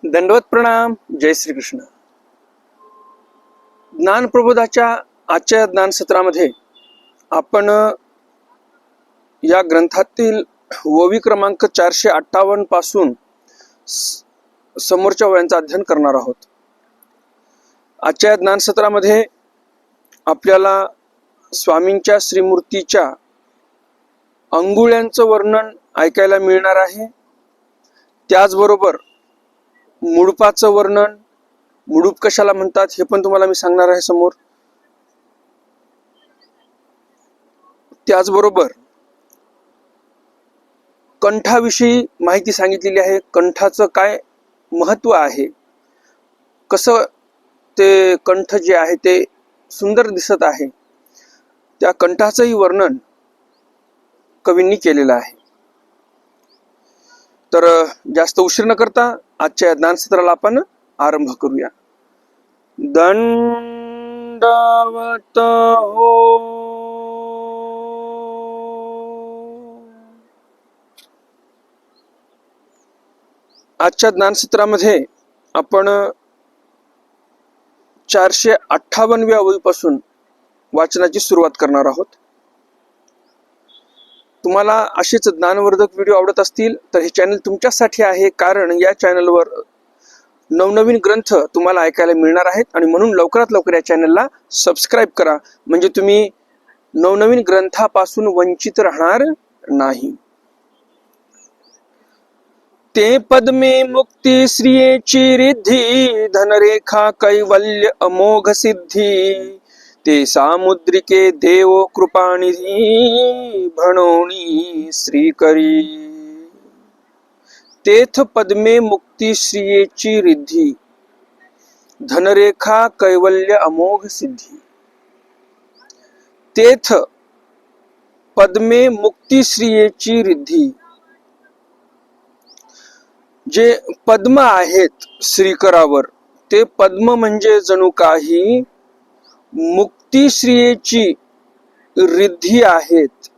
दंडवत प्रणाम. जय श्री कृष्ण. ज्ञान प्रबोधाच्या आजच्या ज्ञान सत्रामध्ये आपण या ग्रंथातील ओवी क्रमांक 458 पासून समोरच्या ओव्यांचा अध्ययन करणार आहोत. आजच्या ज्ञान सत्रामध्ये आपल्याला स्वामींच्या श्रीमूर्तीच्या अंगुळ्यांचं वर्णन ऐकायला मिळणार आहे. त्याचबरोबर मुडपाचं वर्णन, मुडूप कशाला म्हणतात हे पण तुम्हाला मी सांगणार आहे समोर. त्याचबरोबर कंठाविषयी माहिती सांगितलेली आहे. कंठाचं काय महत्व आहे, कसं ते कंठ जे आहे ते सुंदर दिसत आहे, त्या कंठाचंही वर्णन कवींनी केलेलं आहे. तर जास्त उशीर न करता आजच्या ज्ञान सत्राला आपण आरंभ करूया. दंडवत हो. आजच्या ज्ञान सत्रामध्ये आपण 458व्या ओवीपासून वाचनाची सुरुवात करणार आहोत. तुम्हाला असेच ज्ञानवर्धक व्हिडिओ आवडत असतील तर हे चॅनल तुमच्यासाठी आहे, कारण या चॅनलवर नवनवीन ग्रंथ तुम्हाला ऐकायला मिळणार आहेत आणि म्हणून लवकरात लवकर या चॅनलला सबस्क्राईब करा, म्हणजे तुम्ही नवनवीन ग्रंथापासून वंचित राहणार नाही. ते पद्मे मुक्ती श्रियेची रिद्धी, धनरेखा कैवल्य अमोघ सिद्धी, ते सामुद्रिके देव कृपानिधी, भणोनी श्रीकरी. तेथ पद्मे मुक्ती श्रियेची रिद्धी, धनरेखा कैवल्य अमोघ सिद्धी. तेथ पद्मे मुक्ती श्रियेची रिद्धी. जे पद्म आहेत श्रीकरावर, ते पद्म म्हणजे जणू काही मुक्तिश्रियेची रिद्धी आहेत,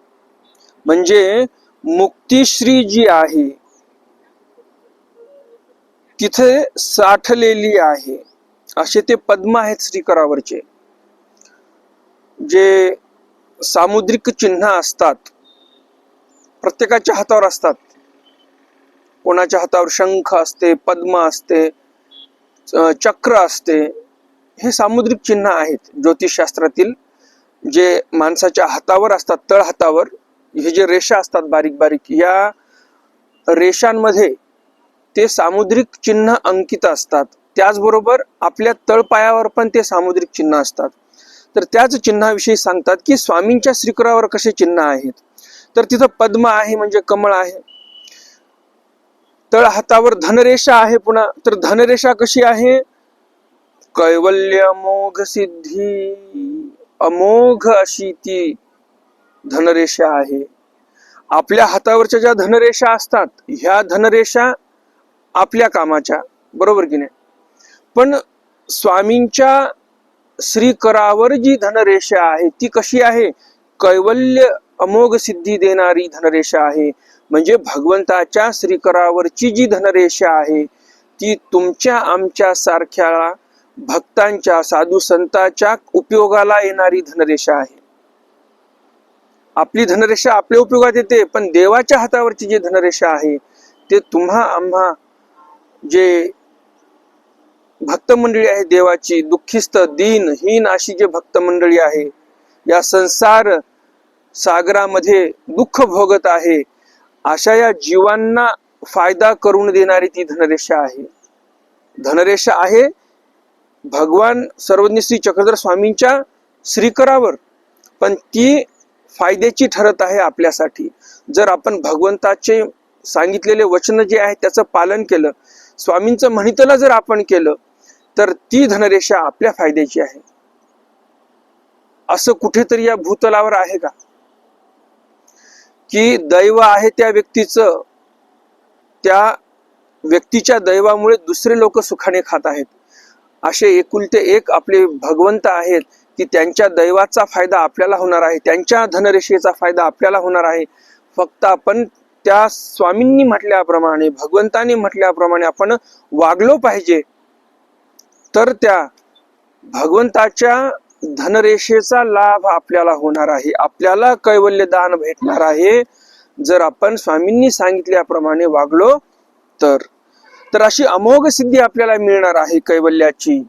म्हणजे मुक्तिश्री जी आहे तिथे साठलेली आहे, असे ते पद्म आहेत श्रीकरावरचे. जे सामुद्रिक चिन्ह असतात, प्रत्येकाच्या हातावर असतात. कोणाच्या हातावर शंख असते, पद्म असते, चक्र असते. हे सामुद्रिक चिन्ह आहेत ज्योतिषशास्त्रातील. जे माणसाच्या हातावर असतात, तळ हातावर हे जे रेषा असतात बारीक बारीक, या रेषांमध्ये ते सामुद्रिक चिन्ह अंकित असतात. त्याचबरोबर आपल्या तळपायावर पण ते सामुद्रिक चिन्ह असतात. तर त्याच चिन्हाविषयी सांगतात की स्वामींच्या श्रीकरावर कसे चिन्ह आहेत. तर तिथं पद्म आहे म्हणजे कमळ आहे. तळ हातावर धनरेषा आहे. पुन्हा तर धनरेषा कशी आहे? कैवल्य अमोघ सिद्धी, अमोघ अशी ती धनरेषा आहे. आपल्या हातावरच्या ज्या धनरेषा असतात, ह्या धनरेषा आपल्या कामाच्या, बरोबर की नाही. पण स्वामींच्या श्रीकरावर जी धनरेषा आहे ती कशी आहे? कैवल्य अमोघ सिद्धी देणारी धनरेषा आहे. म्हणजे भगवंताच्या श्रीकरावरची जी धनरेषा आहे ती तुमच्या आमच्या सारख्या भक्तांच्या, साधू संतांच्या उपयोगाला येणारी धनरेषा आहे. आपली धनरेषा आपल्या उपयोगात येते, पण देवाच्या हातावरची जी धनरेषा आहे ते तुम्हा आम्हा जे भक्त मंडळी आहे देवाची, दुःखिस्त दीनहीन अशी जे भक्त मंडळी आहे, या संसार सागरामध्ये दुःख भोगत आहे, अशा या जीवांना फायदा करून देणारी ती धनरेषा आहे. धनरेषा आहे भगवान सर्वज्ञ श्री चक्रधर स्वामींच्या श्रीकरावर, पण ती फायद्याची ठरत आहे आपल्यासाठी. जर आपण भगवंताचे सांगितलेले वचन जे आहे त्याचं पालन केलं, स्वामींचं म्हणितलं जर आपण केलं, तर ती धनरेषा आपल्या फायद्याची आहे. असं कुठेतरी या भूतलावर आहे का की दैव आहे त्या व्यक्तीचं, त्या व्यक्तीच्या दैवामुळे दुसरे लोक सुखाने खात आहेत. असे एकुलते एक आपले भगवंत आहेत की त्यांच्या दैवाचा फायदा आपल्याला होणार आहे, त्यांच्या धनरेषेचा फायदा आपल्याला होणार आहे. फक्त आपण त्या स्वामींनी म्हटल्याप्रमाणे, भगवंतांनी म्हटल्याप्रमाणे आपण वागलो पाहिजे, तर त्या भगवंताच्या धनरेषेचा लाभ आपल्याला होणार आहे, आपल्याला कैवल्य दान भेटणार आहे, जर आपण स्वामींनी सांगितल्याप्रमाणे वागलो तर अशी अमोघ सिद्धी आपल्याला मिळणार आहे कैवल्याची.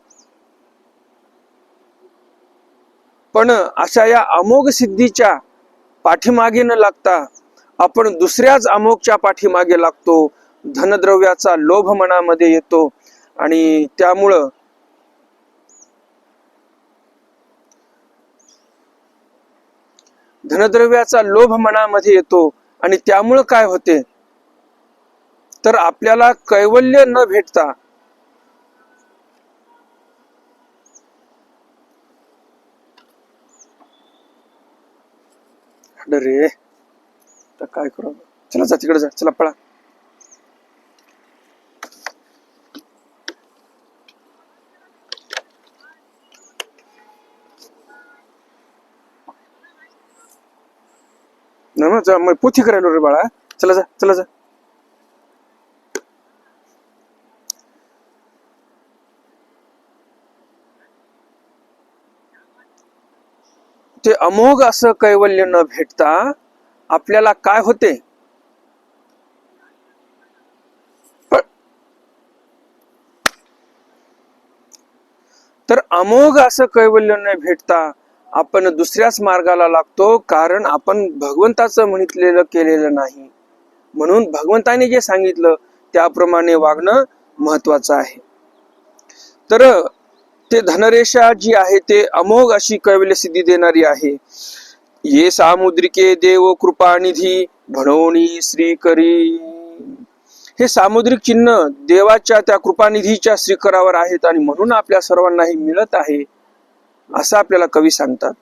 पण अशा या अमोघ सिद्धीच्या पाठीमागे न लागता आपण दुसऱ्याच अमोघच्या पाठीमागे लागतो, धनद्रव्याचा लोभ मनामध्ये येतो आणि त्यामुळं धनद्रव्याचा लोभ मनामध्ये येतो आणि त्यामुळं काय होते, तर आपल्याला कैवल्य न भेटता अरे तर काय करू, चला जा तिकडे जा, चला पळा. ना जा, मग पोथी करायलो रे बाळा, चला जा चला जा. ते अमोघ असं कैवल्य न भेटता आपल्याला काय होते, तर अमोघ असं कैवल्य न भेटता आपण दुसऱ्याच मार्गाला लागतो, कारण आपण भगवंताचं म्हणितलेलं केलेलं नाही. म्हणून भगवंताने जे सांगितलं त्याप्रमाणे वागणं महत्वाचं आहे. तर ते धनरेषा जी आहे ते अमोघ अशी कैवल्य सिद्धी देणारी आहे. ये सामुद्रिके देव कृपानिधी म्हणोनी श्री करी. हे सामुद्रिक चिन्ह देवाच्या त्या कृपानिधीच्या श्रीकरावर आहेत आणि म्हणून आपल्या सर्वांनाही मिळत आहे असं आपल्याला कवी सांगतात.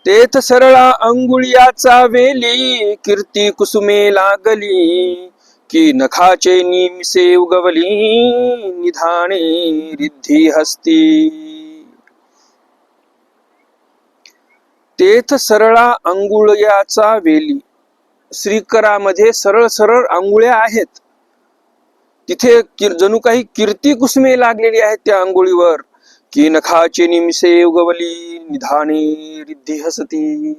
तेथ सरळा अंगुळ्याचा वेली कीर्ती कुसुमे लागली की नखाचे निमिसे उगवली निधाने रिद्धी हस्ती. तेथ सरळा अंगुळ्याचा वेली, श्रीकरामध्ये सरळ सरळ अंगुळ्या आहेत, तिथे जणू काही कीर्ती कुसुमे लागलेली आहेत त्या अंगुळीवर. की नखाचे निमिसे उगवली निधाने रिद्धी हसती.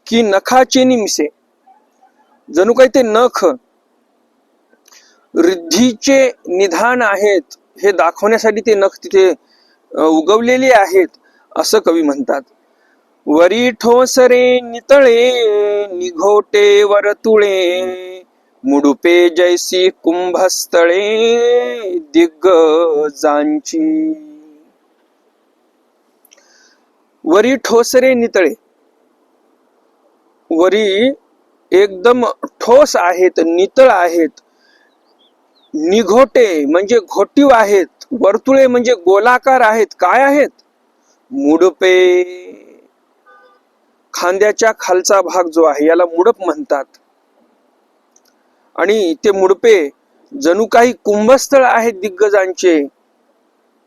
की नखाचे निमिसे, जणू काही ते नख रिद्धीचे निधान आहेत हे दाखवण्यासाठी ते नख तिथे उगवलेले आहेत असं कवी म्हणतात. वरी ठोसरे नितळे निघोटे वरतुळे मुडुपे जैसी कुंभस्थळे दिग्गजांची. वरी ठोसरे नितळे, वरी एकदम ठोस आहेत, नितळ आहेत. निघोटे म्हणजे घोटीव आहेत, वर्तुळे म्हणजे गोलाकार आहेत. काय आहेत? मुडपे, खांद्याच्या खालचा भाग जो आहे याला मुडप म्हणतात. आणि ते मुडपे जणू काही कुंभस्थळ आहेत दिग्गजांचे,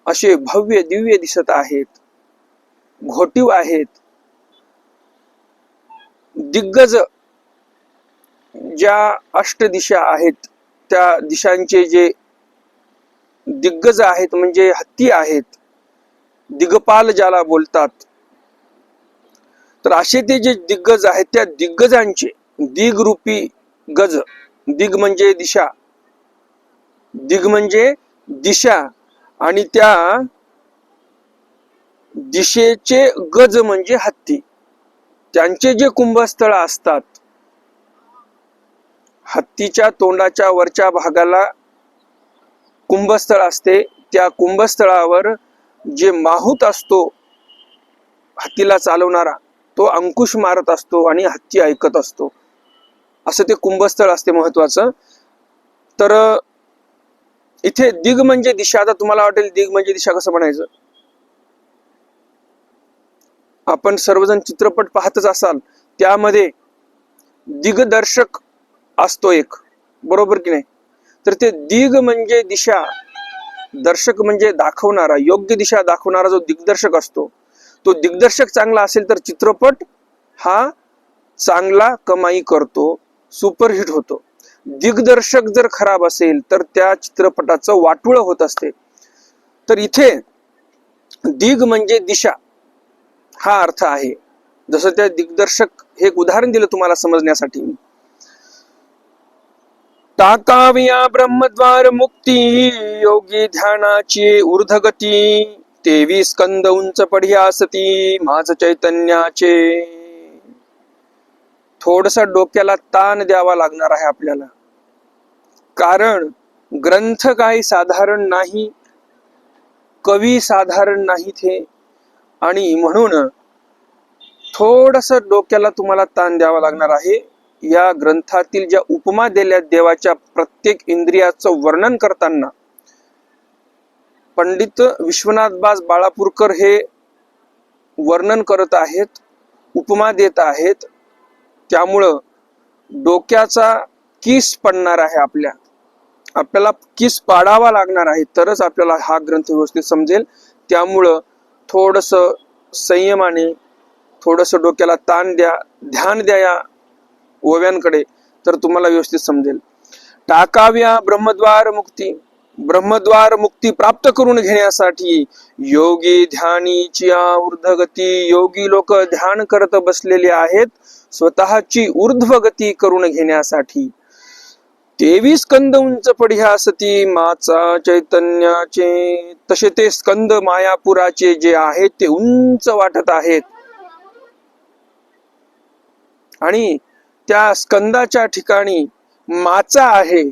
असे भव्य दिव्य दिसत आहेत, घोटीव आहेत. दिग्गज ज्या अष्टदिशा आहेत त्या दिशांचे जे दिग्गज आहेत म्हणजे हत्ती आहेत, दिग्पाल ज्याला बोलतात, तर असे ते जे दिग्गज आहेत त्या दिग्गजांचे, दिगरूपी गज, दिग म्हणजे दिशा, दिग म्हणजे दिशा आणि त्या दिशेचे गज म्हणजे हत्ती, त्यांचे जे कुंभस्थळ असतात, हत्तीच्या तोंडाच्या वरच्या भागाला कुंभस्थळ असते, त्या कुंभस्थळावर जे माहूत असतो हत्तीला चालवणारा तो अंकुश मारत असतो आणि हत्ती ऐकत असतो, असं ते कुंभस्थळ असते महत्वाचं. तर इथे दिग म्हणजे दिशा. आता तुम्हाला वाटेल दिग म्हणजे दिशा कसं म्हणायचं, आपण सर्वजण चित्रपट पाहतच असाल, त्यामध्ये दिग्दर्शक असतो एक, बरोबर की नाही. तर ते दिग म्हणजे दिशा, दर्शक म्हणजे दाखवणारा, योग्य दिशा दाखवणारा जो दिग्दर्शक असतो तो दिग्दर्शक चांगला असेल तर चित्रपट हा चांगला कमाई करतो, सुपरहिट होतो. दिग्दर्शक जर खराब असेल तर त्या चित्रपटाचं वाटुळ होत असते. तर इथे दिग म्हणजे दिशा हा अर्थ आहे. जसं त्या दिग्दर्शक हे एक उदाहरण दिलं तुम्हाला समजण्यासाठी. टाकाविया ब्रह्मद्वार मुक्ती योगी ध्यानाची ऊर्ध्वगती 23 स्कंद उंच पढ्यासती माझ चैतन्याचे. थोडस डोक्याला ताण द्यावा लागणार आहे आपल्याला, कारण ग्रंथ काही साधारण नाही, कवी साधारण नाहीत हे, आणि म्हणून थोडस डोक्याला तुम्हाला ताण द्यावा लागणार आहे. या ग्रंथातील ज्या उपमा दिल्या देवाच्या प्रत्येक इंद्रियाचं वर्णन करताना पंडित विश्वनाथबाज बाळापूरकर हे वर्णन करत आहेत, उपमा देत आहेत. त्यामुळं डोक्याचा किस पडणार आहे, आपल्याला किस पाडावा लागणार आहे, तरच आपल्याला हा ग्रंथ व्यवस्थित समजेल. त्यामुळं थोडस संयमाने, थोडस डोक्याला ताण द्या, ध्यान द्या या ओव्यांकडे, तर तुम्हाला व्यवस्थित समजेल. टाकाव्या ब्रह्मद्वार मुक्ती, ब्रह्मद्वार मुक्ती प्राप्त करून घेण्यासाठी योगी ध्यानीची ऊर्ध्वगती, योगी लोक ध्यान करत बसलेले आहेत स्वतःची ऊर्ध्वगती करून घेण्यासाठी. 23 स्कंद उंच पढ्यासती माचा चैतन्याचे, तसे ते स्कंद मायापुराचे जे आहेत ते उंच वाटत आहेत. आणि त्या स्कंदाच्या ठिकाणी माचा आहे,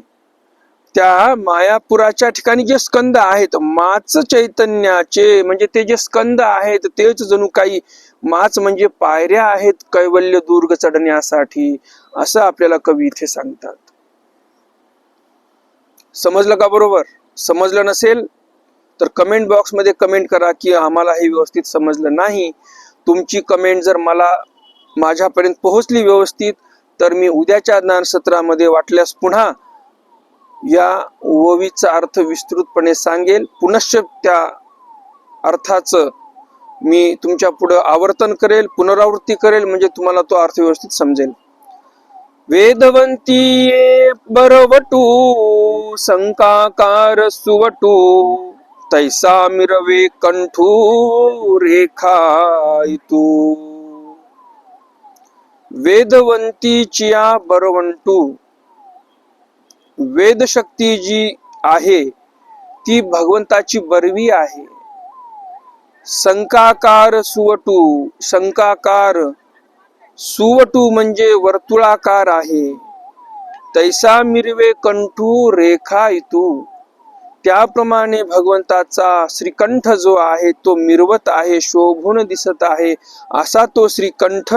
त्या मायापुराच्या ठिकाणी जे स्कंद आहेत माच चैतन्याचे, म्हणजे ते जे स्कंद आहेत तेच जणू काही माच म्हणजे पायऱ्या आहेत कैवल्य दुर्ग चढण्यासाठी, असं आपल्याला कवी इथे सांगतात. समजलं का बरोबर? समजलं नसेल तर कमेंट बॉक्स मध्ये कमेंट करा की आम्हाला हे व्यवस्थित समजलं नाही. तुमची कमेंट जर मला माझ्यापर्यंत पोहोचली व्यवस्थित, तर मी उद्याच्या ज्ञान सत्रामध्ये वाटल्यास पुन्हा या ओवीचा अर्थ विस्तृतपणे सांगेल. पुनश्च त्या अर्थाचं मी तुमच्या पुढे आवर्तन करेल, पुनरावृत्ती करेल, म्हणजे तुम्हाला तो अर्थ व्यवस्थित समजेल. वेदवंती बरवटू संकाकार सुवटू तैसा मिरवे कंठू रेखायतू. वेदवंतीचिया बरवंटू, वेदशक्ती जी आहे ती भगवंताची बरवी आहे. संकाकार सुवटू, संकाकार सुवटू म्हणजे वर्तुळाकार आहे. तैसा मिरवे कंठू रेखायतू, त्याप्रमाणे भगवंताचा श्रीकंठ जो आहे तो मिरवत आहे, शोभून दिसत आहे, असा तो श्रीकंठ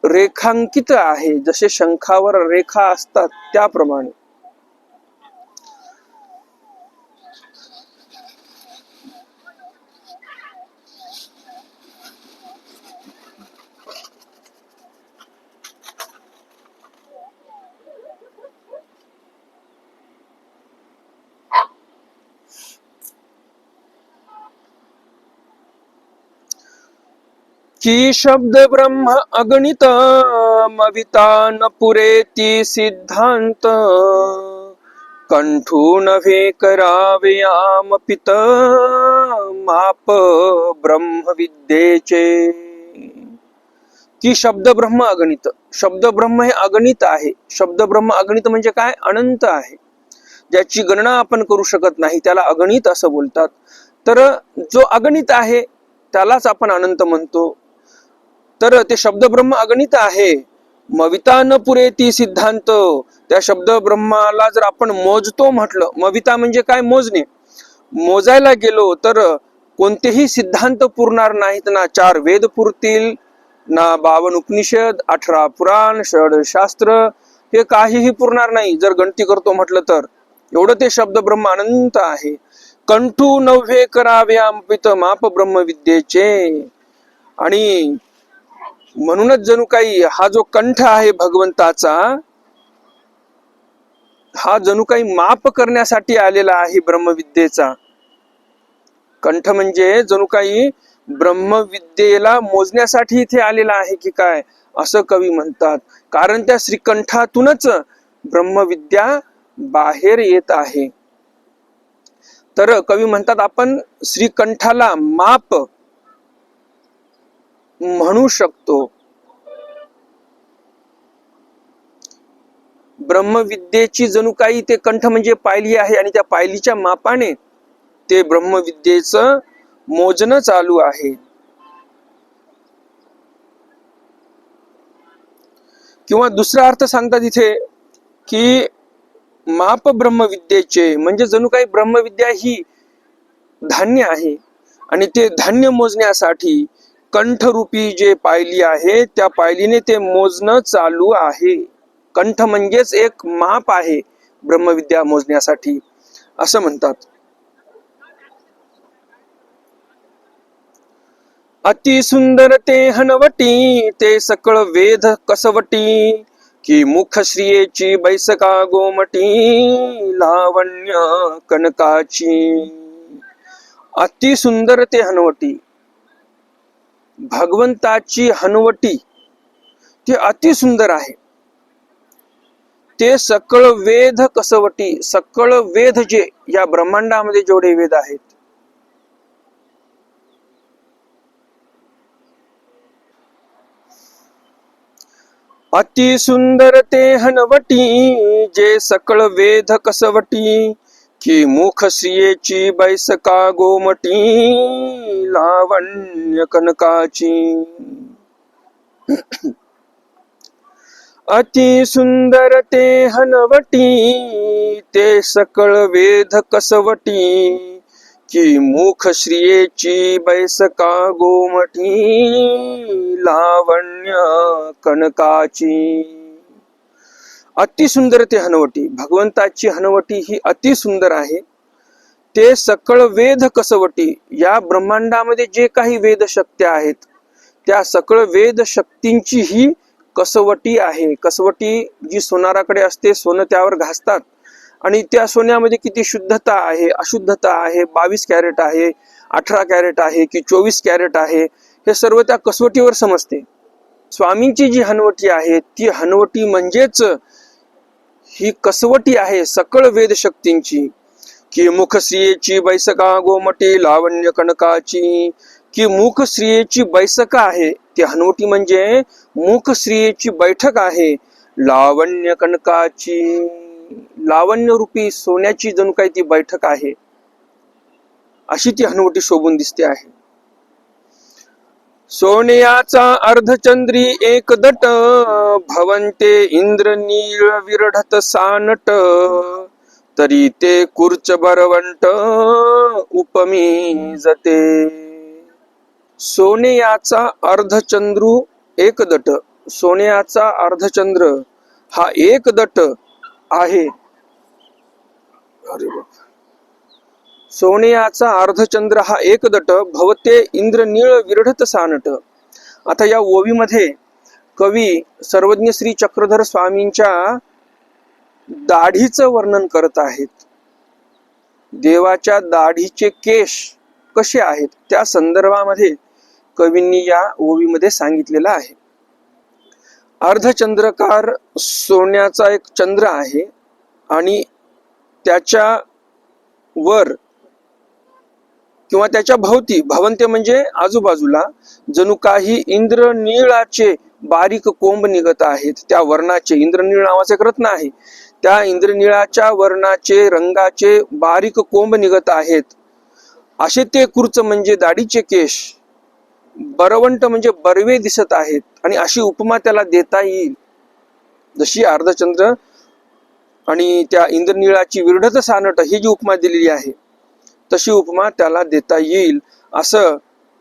रेखांकित आहे. जसे शंखावर रेखा असतात त्याप्रमाणे. की शब्द ब्रह्म अगणित मविता न पुरेती सिद्धांत कंठू नव्हे करावे आमपित माप ब्रह्म विद्येचे. की शब्द ब्रह्म अगणित, शब्द ब्रह्म हे अगणित आहे. शब्द ब्रह्म अगणित म्हणजे काय? अनंत आहे, ज्याची गणना आपण करू शकत नाही, त्याला अगणित असं बोलतात. तर जो अगणित आहे त्यालाच आपण अनंत म्हणतो. तर ते शब्द ब्रह्म अगणित आहे. मविता न पुरेती सिद्धांत, त्या शब्द ब्रह्माला जर आपण मोजतो म्हटलं, मविता म्हणजे काय? मोजणे. मोजायला गेलो तर कोणतेही सिद्धांत पुरणार नाहीत ना. 4 वेद पुरतील ना, 52 उपनिषद, 18 पुराण, 6 शास्त्र, हे काहीही पुरणार नाही जर गणती करतो म्हटलं तर. एवढं ते शब्द ब्रह्म अनंत आहे. कंठू नव्हे करावे आमपित माप ब्रह्म विद्येचे. आणि म्हणूनच जणू काही हा जो कंठ आहे भगवंताचा, हा जणू काही माप करण्यासाठी आलेला आहे ब्रह्मविद्येचा. कंठ म्हणजे जणू काही ब्रह्मविद्येला मोजण्यासाठी इथे आलेला आहे की काय, असं कवी म्हणतात. कारण त्या श्रीकंठातूनच ब्रह्मविद्या बाहेर येत आहे. तर कवी म्हणतात आपण श्रीकंठाला माप म्हणू शकतो. ब्रह्मविद्येची जणू काही ते कंठ म्हणजे पायली आहे आणि त्या पायलीच्या मापाने ते ब्रह्मविद्येचं मोजणं चालू आहे. किंवा दुसरा अर्थ सांगतात इथे की माप ब्रह्मविद्येचे म्हणजे जणू काही ब्रह्मविद्या ही धान्य आहे आणि ते धान्य मोजण्यासाठी कंठरूपी जे पायली आहे त्या पायलीने ते मोजणं चालू आहे. कंठ म्हणजेच एक माप आहे ब्रह्मविद्या मोजण्यासाठी, असं म्हणतात. अति सुंदर ते हनवटी ते सकळ वेध कसवटी की मुख श्रियेची बैसका गोमटी लावण्य कनकाची. अति सुंदर ते हनवटी, भगवंताची हनवटी ते अति सुंदर आहे. ते सकळ वेध कसवटी, सकळ वेध जे या ब्रह्मांडामध्ये जेवढे वेद आहेत अति सुंदर ते हनवटी जे सकळ वेध कसवटी की मुख श्रियेची बैसका गोमटी लावण्य कनकाची. अति सुंदर ते हनवटी ते सकळ वेध कसवटी की मुख श्रियेची बैसका गोमटी लावण्य कनकाची. अति सुंदर ते हनवटी, भगवंताची हनवटी ही अति सुंदर आहे. ते सकळ वेद कसवटी, या ब्रह्मांडामध्ये जे काही वेद शक्ती आहेत त्या सकळ वेद शक्तींची ही कसवटी आहे. कसवटी जी सोनाराकडे असते, सोनं त्यावर घासतात आणि त्या सोन्यामध्ये किती शुद्धता आहे, अशुद्धता आहे, 22 कॅरेट आहे, 18 कॅरेट आहे की 24 कॅरेट आहे, हे सर्व त्या कसवटीवर समजते. स्वामींची जी हनवटी आहे ती हनवटी म्हणजेच ही कसवटी आहे सकळ वेद शक्तींची. की मुख श्रियेची बैसका गोमटी लावण्य कनकाची, की मुख श्रियेची बैसका आहे, ती हनवटी म्हणजे मुख श्रियेची बैठक आहे. लावण्य कनकाची, लावण्य रूपी सोन्याची जणू काही ती बैठक आहे, अशी ती हनवटी शोभून दिसते आहे. सोन्याचा अर्धचंद्री एक दट भवंते इंद्र नीळ विरढत सानट तरी ते कुर्च बरवंट उपमी जते. सोन्याचा अर्धचंद्रू एक दट, सोन्याचा अर्धचंद्र हा एक दट आहे. अरे बाप, सोन्याचा अर्धचंद्र हा एक दट भवते इंद्र नीळ विरढत सानट. आता या ओवीमध्ये कवी सर्वज्ञ श्री चक्रधर स्वामींच्या दाढीचं वर्णन करत आहेत. देवाच्या दाढीचे केश कसे आहेत त्या संदर्भामध्ये कवींनी या ओवीमध्ये सांगितलेलं आहे. अर्धचंद्रकार सोन्याचा एक चंद्र आहे आणि त्याच्या वर किंवा त्याच्या भोवती, भवंते म्हणजे आजूबाजूला, जणू काही इंद्रनीळाचे बारीक कोंब निघत आहेत. त्या वर्णाचे, इंद्रनीळ नावाचे एक रत्न आहे, त्या इंद्रनीळाच्या वर्णाचे रंगाचे बारीक कोंब निघत आहेत. असे ते कुर्च म्हणजे दाढीचे केश, बरवंट म्हणजे बरवे दिसत आहेत. आणि अशी उपमा त्याला देता येईल, जशी अर्धचंद्र आणि त्या इंद्रनीळाची विरढत सानट ही जी उपमा दिलेली आहे तशी उपमा त्याला देता येईल, असं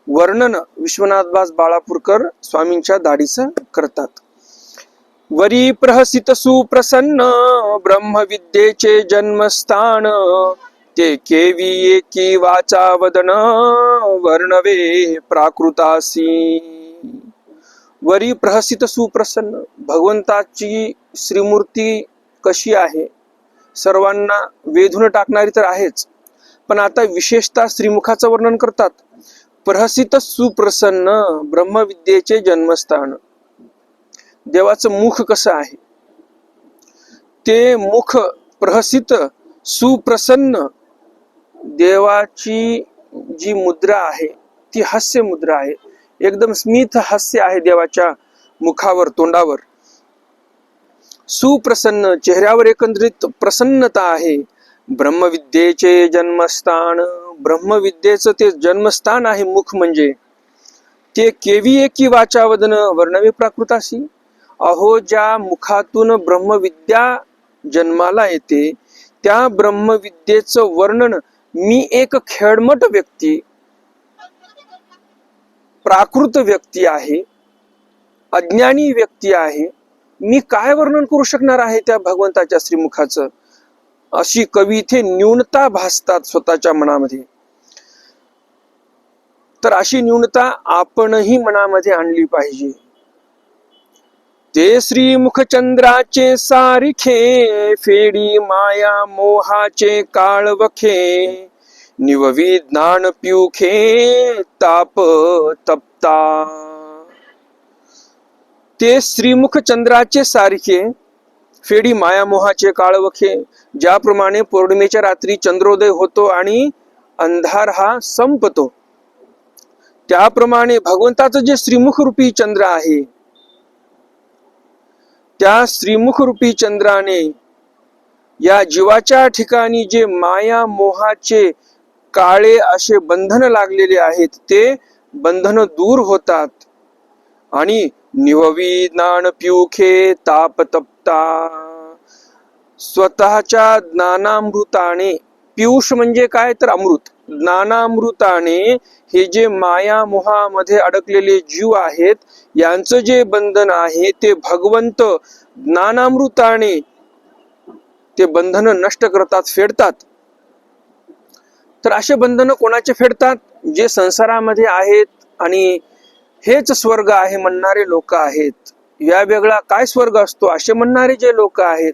वर्णन विश्वनाथदास बाळापूरकर स्वामींच्या दाढीचं करतात. वरी प्रहसित सुप्रसन्न ब्रह्मविद्येचे जन्मस्थान ते केवी एकी वाचा वदन वर्णवे प्राकृतासी. वरी प्रहसित सुप्रसन्न, भगवंताची श्रीमूर्ती कशी आहे, सर्वांना वेधून टाकणारी तर आहेच, पण आता विशेषतः श्रीमुखाचं वर्णन करतात. प्रहसित सुप्रसन्न ब्रह्मविद्येचे जन्मस्थान. देवाचं मुख कसं आहे ते मुख प्रहसित सुप्रसन्न. देवाची जी मुद्रा आहे ती हास्य मुद्रा आहे. एकदम स्मित हास्य आहे देवाच्या मुखावर, तोंडावर. सुप्रसन्न, चेहऱ्यावर एकंदरीत प्रसन्नता आहे. ब्रह्मविद्येचे जन्मस्थान. ब्रह्मविद्येचं ते जन्मस्थान आहे मुख म्हणजे. ते केवी एकी वाचावदन वर्णवे प्राकृतासी. अहो, ज्या मुखातून ब्रह्मविद्या जन्माला येते त्या ब्रह्मविद्येचं वर्णन मी एक खेळमट व्यक्ती, प्राकृत व्यक्ती आहे, अज्ञानी व्यक्ती आहे, मी काय वर्णन करू शकणार आहे त्या भगवंताच्या श्रीमुखाचं. अशी कवी इथे न्यूनता भासतात स्वतःच्या मनामध्ये. तर अशी न्यूनता आपणही मनामध्ये आणली पाहिजे. ते श्रीमुख चंद्राचे सारिखे, फेडी माया मोहाचे काळवखे, निववी ज्ञान पियुखे ताप तप्ता. ते श्रीमुख चंद्राचे सारखे, फेडी माया मोहाचे काळवखे. ज्याप्रमाणे पौर्णिमेच्या रात्री चंद्रोदय होतो आणि अंधार हा संपतो, त्याप्रमाणे भगवंताचं जे श्रीमुख रूपी चंद्र आहे त्या श्रीमुख रूपी चंद्राने या जीवाच्या ठिकाणी जे माया मोहाचे काळे असे बंधन लागलेले आहेत ते बंधन दूर होतात. आणि निववी ज्ञान पियुखे ताप तप्ता. स्वतःच्या ज्ञानामृताने, पियुष म्हणजे काय तर अमृत, ज्ञानामृताने हे जे माया मोहामध्ये अडकलेले जीव आहेत यांचं जे बंधन आहे ते भगवंत ज्ञानामृताने ते बंधन नष्ट करतात, फेडतात. तर असे बंधन कोणाचे फेडतात? जे संसारामध्ये आहेत आणि हेच स्वर्ग आहे म्हणणारे लोक आहेत. या वेगळा काय स्वर्ग असतो असे म्हणणारे जे लोक आहेत,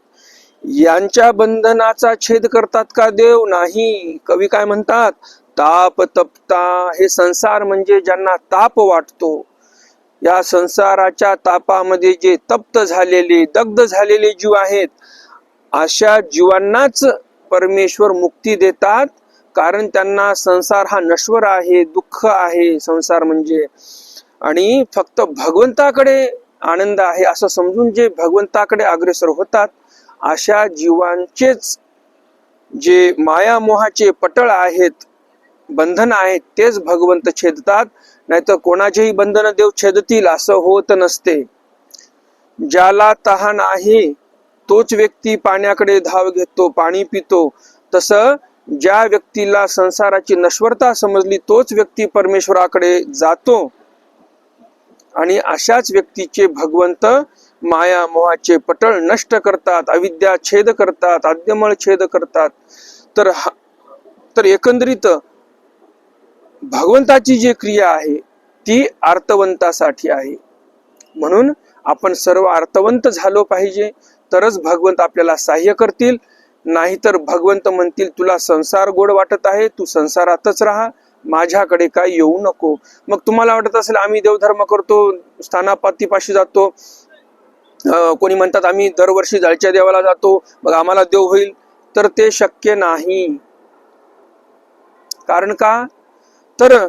यांच्या बंधनाचा छेद करतात का देव? नाही. कवी काय म्हणतात? ताप तप्ता. हे संसार म्हणजे ज्यांना ताप वाटतो, या संसाराच्या तापामध्ये जे तप्त झालेले, दग्ध झालेले जीव आहेत, अशा जीवांनाच परमेश्वर मुक्ती देतात. कारण त्यांना संसार हा नश्वर आहे, दुःख आहे संसार म्हणजे, आणि फक्त भगवंताकडे आनंद आहे असं समजून जे भगवंताकडे अग्रेसर होतात अशा जीवांचेच जे माया मोहाचे पटळ आहेत, बंधन आहेत, तेच भगवंत छेदतात. नाहीतर कोणाचेही बंधन देव छेदतील असं होत नसते. ज्याला तहान आहे तोच व्यक्ती पाण्याकडे धाव घेतो, पाणी पितो. तसं ज्या व्यक्तीला संसाराची नश्वरता समजली तोच व्यक्ती परमेश्वराकडे जातो. आणि अशाच व्यक्तीचे भगवंत माया मोहाचे पटळ नष्ट करतात, अविद्या छेद करतात, आद्यमळ छेद करतात. तर एकंदरीत भगवंताची जी क्रिया आहे ती अर्थवंतासाठी आहे. म्हणून आपण सर्व अर्थवंत झालो पाहिजे, तरच भगवंत आपल्याला सहाय्य करतील. नाहीतर भगवंत म्हणतील तुला संसार गोड वाटत आहे, तू संसारातच राहा, माझ्याकडे काय येऊ नको. मग तुम्हाला वाटत असेल आम्ही देवधर्म करतो, स्थानापतीपाशी जातो, कोणी म्हणतात आम्ही दरवर्षी जाळच्या देवाला जातो, मग आम्हाला देव होईल. तर ते शक्य नाही. कारण का? तर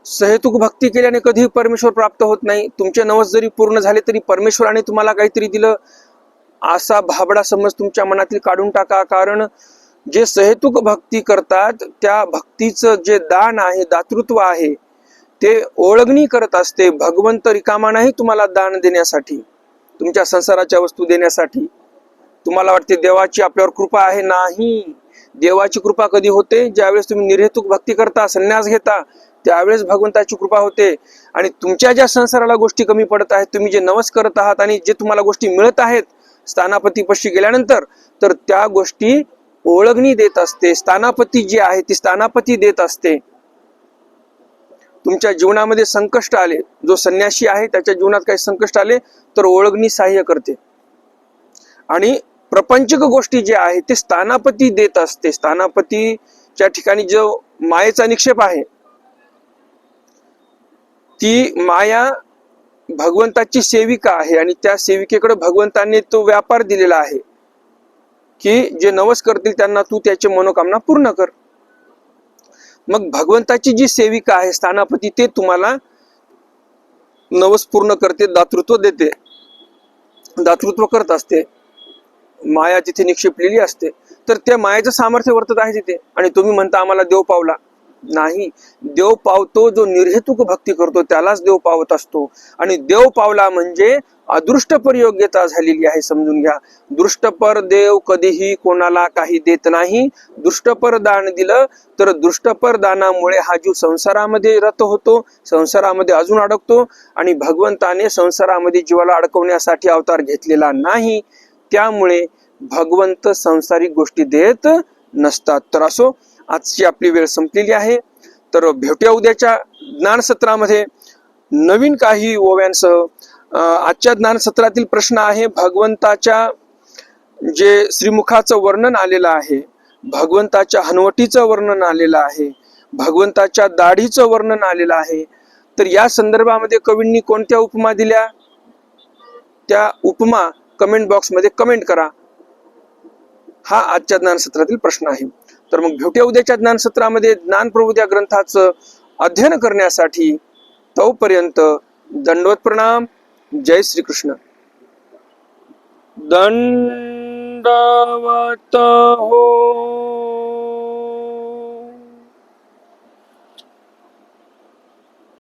सहेतुक भक्ती केल्याने कधी परमेश्वर प्राप्त होत नाही. तुमचे नवस जरी पूर्ण झाले तरी परमेश्वराने तुम्हाला काहीतरी दिलं असा भाबडा समज तुमच्या मनातील काढून टाका. कारण जे सहेतुक भक्ती करतात त्या भक्तीचं जे दान आहे, दातृत्व आहे, ते ओळगणी करत असते. भगवंत रिकामा नाही तुम्हाला दान देण्यासाठी, तुमच्या संसाराच्या वस्तू देण्यासाठी. तुम्हाला वाटते देवाची आपल्यावर कृपा आहे, नाही. देवाची कृपा कधी होते? ज्यावेळेस तुम्ही निर्हेतुक भक्ती करता, संन्यास घेता, त्यावेळेस भगवंताची कृपा होते. आणि तुमच्या ज्या संसाराला गोष्टी कमी पडत आहेत, तुम्ही जे नवस करत आहात आणि जे तुम्हाला गोष्टी मिळत आहेत स्थानापतीपाशी गेल्यानंतर, तर त्या गोष्टी ओळगणी देत असते. स्थानापती जी आहे ती स्थानापती देत असते. तुमच्या जीवनामध्ये संकष्ट आले, जो संन्यासी आहे त्याच्या जीवनात काही संकष्ट आले तर ओळगणी सहाय्य करते. आणि प्रपंचक गोष्टी जे आहे ते स्थानापती देत असते. स्थानापती ज्या ठिकाणी जो मायेचा निक्षेप आहे, ती माया भगवंताची सेविका आहे आणि त्या सेविकेकडे भगवंताने तो व्यापार दिलेला आहे की जे नवस करतील त्यांना तू त्याची मनोकामना पूर्ण कर. मग भगवंताची जी सेविका आहे स्थानापती, ते तुम्हाला नवस पूर्ण करते, दातृत्व देते, दातृत्व करत असते. माया तिथे निक्षेपलेली असते. तर त्या मायाचं सामर्थ्य वर्तत आहे तिथे. आणि तुम्ही म्हणता आम्हाला देव पावला. नाही, देव पावतो जो निर्हेतुक भक्ती करतो त्यालाच देव पावत असतो. आणि देव पावला म्हणजे अदृष्टपर योग्यता झालेली आहे, समजून घ्या. दृष्टपर देव कधीही कोणाला काही देत नाही. दृष्टपर दान दिलं तर दृष्टपर दानामुळे हा जीव संसारामध्ये रत होतो, संसारामध्ये अजून अडकतो. आणि भगवंताने संसारामध्ये जीवाला अडकवण्यासाठी अवतार घेतलेला नाही, त्यामुळे भगवंत संसारिक गोष्टी देत नसतात. तर असो, आजची आपली वेळ संपलेली आहे. तर भेटूया उद्याच्या ज्ञानसत्रामध्ये नवीन काही ओव्यांसह. आजच्या ज्ञानसत्रातील प्रश्न आहे, भगवंताच्या जे श्रीमुखाचं वर्णन आलेलं आहे, भगवंताच्या हनवटीचं वर्णन आलेलं आहे, भगवंताच्या दाढीचं वर्णन आलेलं आहे, तर या संदर्भामध्ये कवींनी कोणत्या उपमा दिल्या, त्या उपमा कमेंट बॉक्समध्ये कमेंट करा. हा आजच्या ज्ञानसत्रातील प्रश्न आहे. तर मग भेटूया उद्याच्या ज्ञानसत्रामध्ये ज्ञानप्रबोध या ग्रंथाचं अध्ययन करण्यासाठी. तोपर्यंत दंडवत प्रणाम. जय श्री कृष्ण. दंडवत हो.